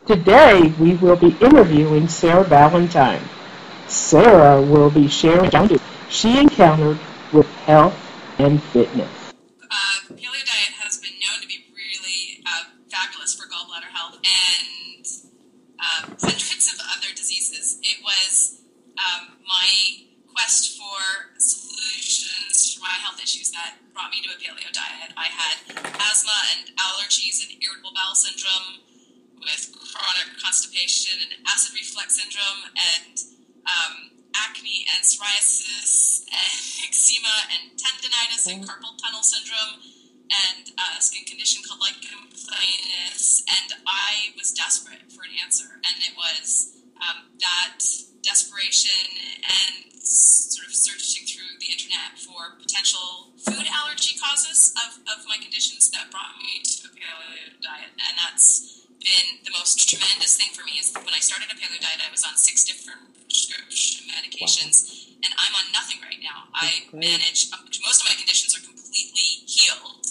Today, we will be interviewing Sarah Ballantyne. Sarah will be sharing challenges she encountered with health and fitness. Paleo diet has been known to be really fabulous for gallbladder health and hundreds of other diseases. It was my quest for solutions for my health issues that brought me to a paleo diet. I had asthma and allergies and irritable bowel syndrome with chronic constipation and acid reflux syndrome and acne and psoriasis and eczema and tendinitis and carpal tunnel syndrome and a skin condition called lichen planus, and I was desperate for an answer, and it was that desperation and sort of searching through the internet for potential food allergy causes of my conditions that brought me to a paleo diet, and that's been the most tremendous thing for me. Is when I started a paleo diet, I was on 6 different prescription medications, and I'm on nothing right now. I manage, most of my conditions are completely healed.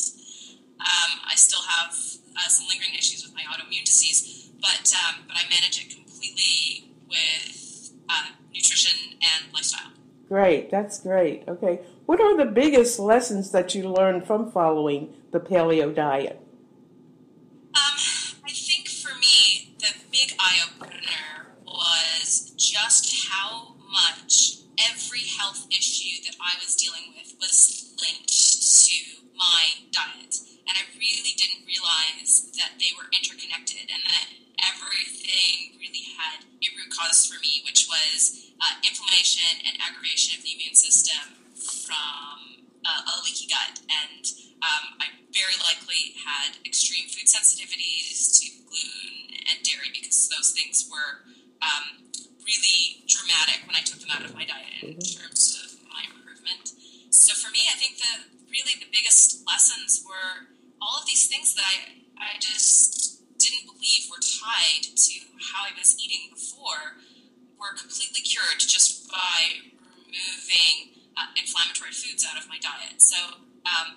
I still have some lingering issues with my autoimmune disease, but I manage it completely with nutrition and lifestyle. Great, that's great. Okay, what are the biggest lessons that you learned from following the paleo diet? I think for me, the big eye-opener was just how much every health issue that I was dealing with was linked to my diet. And I really didn't realize that they were interconnected and that everything really had a root cause for me, which was inflammation and aggravation of the immune system from a leaky gut. And I very likely had extreme food sensitivities to gluten and dairy because those things were really dramatic when I took them out of my diet in terms of my improvement. So for me, I think really the biggest lessons were all of these things that I just didn't believe were tied to how I was eating before were completely cured just by removing inflammatory foods out of my diet. So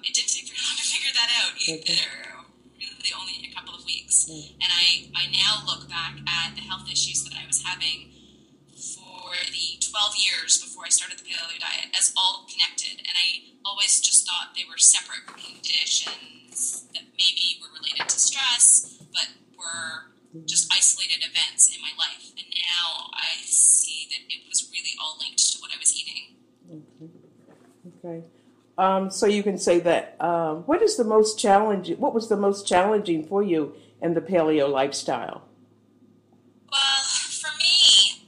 it didn't take very long to figure that out either, really only a couple of weeks. And I now look back at the health issues that I was having for the 12 years before I started the paleo diet as all connected. And I always just thought they were separate conditions that maybe were related to stress, but were just isolated events in my life. And now I see that it was really all linked to what I was eating. Okay. So you can say that, what was the most challenging for you in the paleo lifestyle? Well, for me,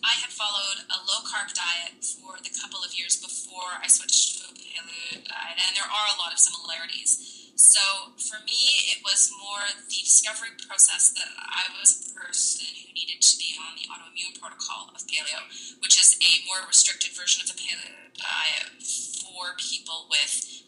I had followed a low-carb diet for the couple of years before I switched to a paleo diet, and there are a lot of similarities. So for me, it was more the discovery process that I was a person who needed to be on the autoimmune protocol of paleo, which is a more restricted version of the paleo diet for people with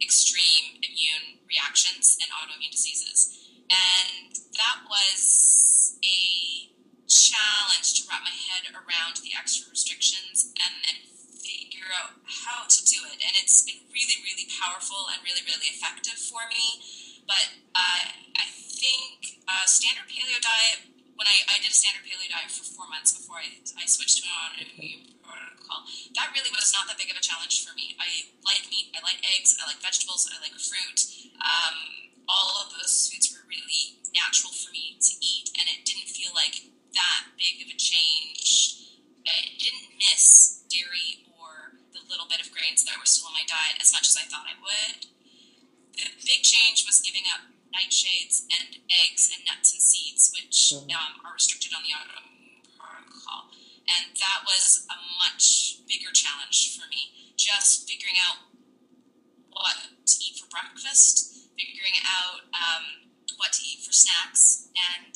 extreme immune reactions and autoimmune diseases. And that was a challenge to wrap my head around the extra restrictions and then figure out how to do it. And it's been really, really powerful and really, really effective for me. But I think standard paleo diet, when I did a standard paleo diet for 4 months before I switched to an autoimmune protocol, that really was not that big of a challenge for me. I like meat, I like eggs, I like vegetables, I like fruit. All of those foods were really natural for me to eat, and it didn't feel like that big of a change. I didn't miss dairy or the little bit of grains that were still in my diet as much as I thought I would. The big change was giving up nightshades and eggs and nuts and seeds, which are restricted on the autoimmune protocol. And that was a much bigger challenge for me, just figuring out what to eat for breakfast, figuring out what to eat for snacks, and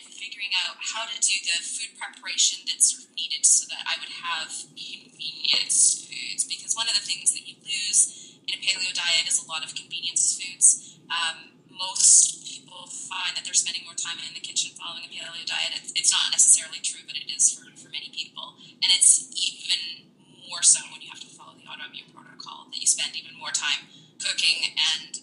figuring out how to do the food preparation that's sort of needed so that I would have convenience foods. Because one of the things that you lose in a paleo diet is a lot of convenience foods. Most people find that they're spending more time in the kitchen following a paleo diet. It's not necessarily true, but it is for many people. And it's even more so when you have to follow the autoimmune protocol, that you spend even more time cooking and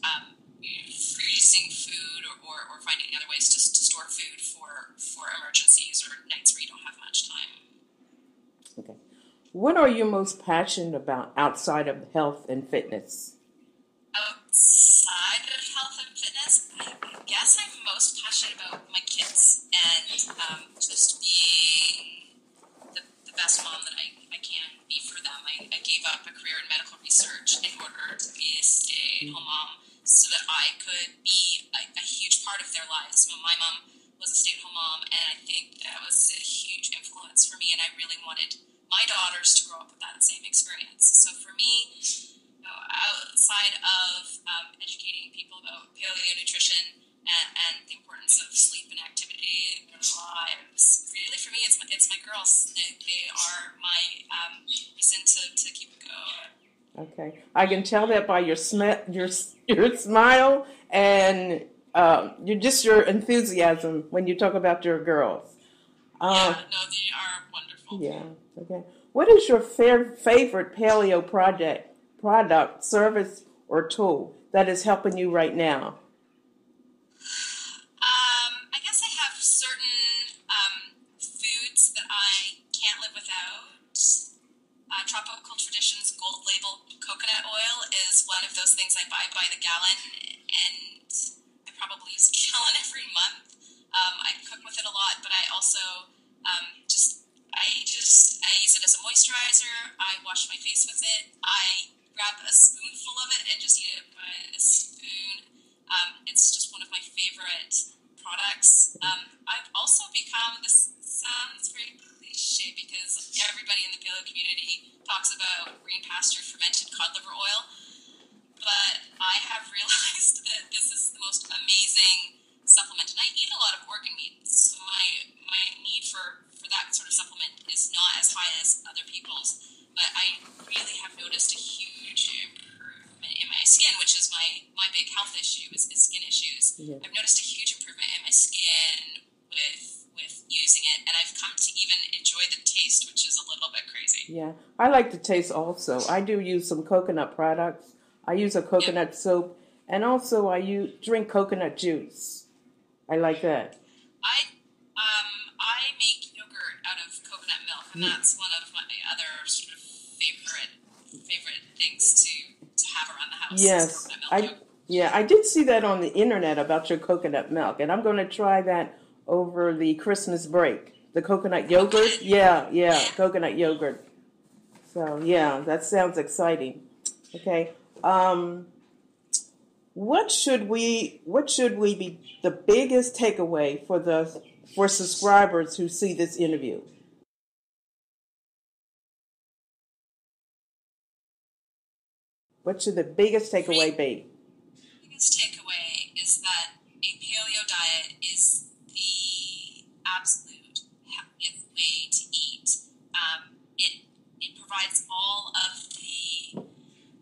freezing food or finding other ways to store food for emergencies or nights where you don't have much time. Okay. What are you most passionate about outside of health and fitness? Outside of health and fitness, I guess I'm most passionate about my kids and just being the best mom that I can be for them. I gave up a career in medical research in order to be a stay-at-home mom so that I could be a huge part of their lives. My mom was a stay-at-home mom, and I think that was a huge influence for me, and I really wanted my daughters to grow up with that same experience. So for me, outside of educating people about paleo nutrition and the importance of sleep and activity in their lives, really for me, it's my girls. They are my reason to keep it going. Okay, I can tell that by your smile and your enthusiasm when you talk about your girls. Yeah, no, they are wonderful. Yeah. Okay. What is your favorite paleo product, service, or tool that is helping you right now? I guess I have certain foods that I can't live without. Tropical Traditions Gold Label coconut oil is one of those things I buy by the gallon, and I probably use a gallon every month. I cook with it a lot, but I also I use it as a moisturizer. I wash my face with it. I grab a spoonful of it and just eat it by a spoon. It's just one of my favorite products. I've also become, this sounds very cliche because everybody in the paleo community talks about green pasture fermented cod liver oil, but I have realized that this is the most amazing supplement, and I eat a lot of organ meat, so my need for that sort of supplement is not as high as other people's, but I really have noticed a huge improvement in my skin, which is my big health issue is skin issues. Yeah. I've noticed a huge improvement in my skin with using it, and I've come to even enjoy the taste, which is a little bit crazy. Yeah, I like the taste also. I do use some coconut products. I use a coconut soap, and also I drink coconut juice. I like that. I make yogurt out of coconut milk, and that's one of my other sort of favorite things to have around the house. Yes, I did see that on the internet about your coconut milk, and I'm going to try that over the Christmas break. The coconut yogurt, yeah, coconut yogurt. So yeah, that sounds exciting. Okay, what should be the biggest takeaway for subscribers who see this interview? What should the biggest takeaway be? The biggest takeaway is that a paleo diet is the absolute healthiest way to eat. It provides all of the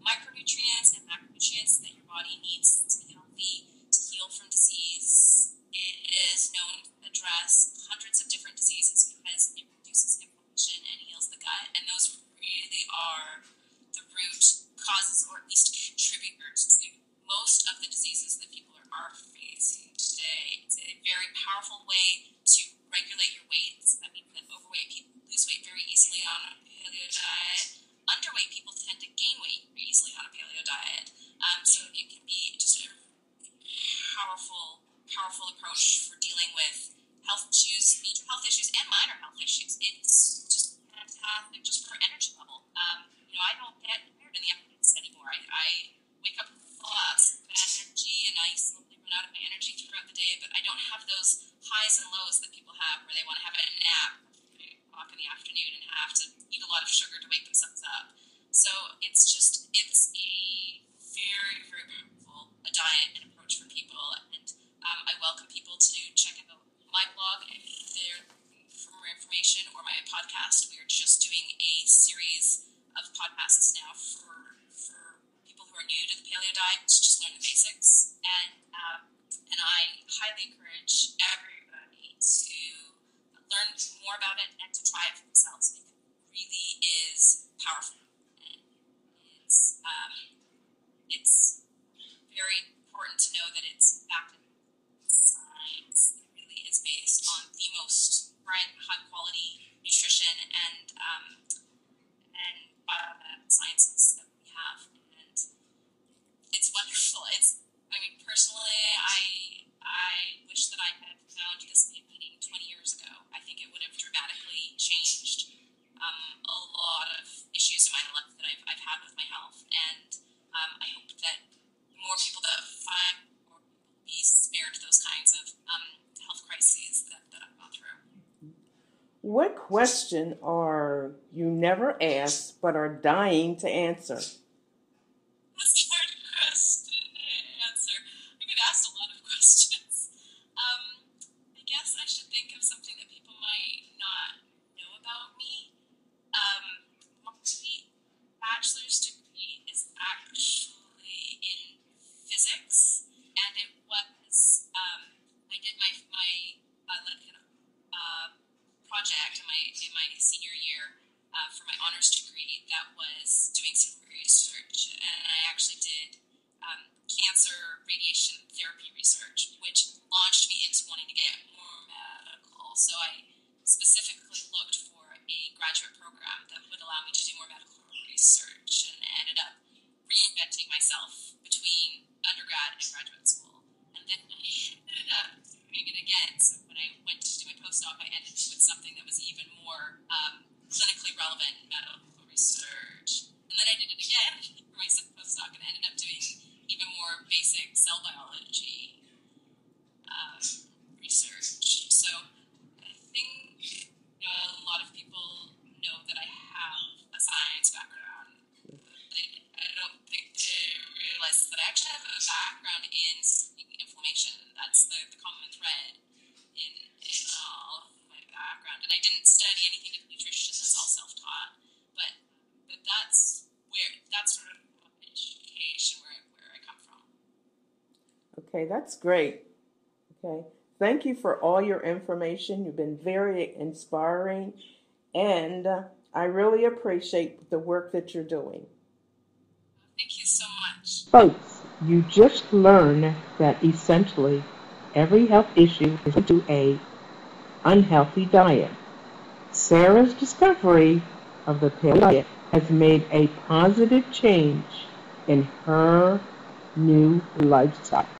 micronutrients and macronutrients that your body needs to be healthy, to heal from disease. It is known to address hundreds of different diseases because it reduces inflammation and heals the gut, and those really are the root causes, or at least contributors to most of the diseases that people are facing today. It's a very powerful way to regulate your weight. That means that overweight people lose weight very easily on a paleo diet. Underweight people tend to gain weight very easily on a paleo diet. So it can be just a powerful approach for dealing with health issues, major health issues, and minor health issues. It's just fantastic just for energy level. I don't get tired in the afternoons anymore. I wake up full of energy, and I slowly run out of my energy throughout the day, but I don't have those highs and lows that people have where they want to have a nap at 3 o'clock in the afternoon and have to eat a lot of sugar to wake themselves up. So it's a very, very powerful diet and approach for people, and I welcome people to check out my blog if they're looking for more information, or my podcast. We are just doing a series of podcasts now for people who are new to the paleo diet to just learn the basics, and I highly encourage everybody to learn more about it and to try it for themselves, because it really is powerful, and it's very important to know that it's kinds of health crises that I've gone through. What question are you never asked but are dying to answer? That's a hard question to answer. I get asked a lot of questions. I guess I should think of something that people might not know about me. My bachelor's degree is actually in physics, and it was I did my project in my senior year for my honors degree that was doing some research, and I actually did cancer radiation therapy research, which launched me into wanting to get more medical. So I specifically looked for a graduate program that would allow me to do more medical research, and ended up reinventing myself between undergrad and graduate school. And then I ended up doing it again. So when I went to do my postdoc, I ended up with something that was even more clinically relevant medical research. And then I did it again for my postdoc and ended up doing even more basic cell biology research. So I think a lot of people know that I have a science background. I don't think they realize that I actually have a background in inflammation. That's the common thread in all of my background. And I didn't study anything with nutrition. That's all self-taught. But that's sort of education where I come from. Okay, that's great. Okay, thank you for all your information. You've been very inspiring, and I really appreciate the work that you're doing. Thank you so much. Folks, you just learned that essentially every health issue is due to an unhealthy diet. Sarah's discovery of the Paleo Diet has made a positive change in her new lifestyle.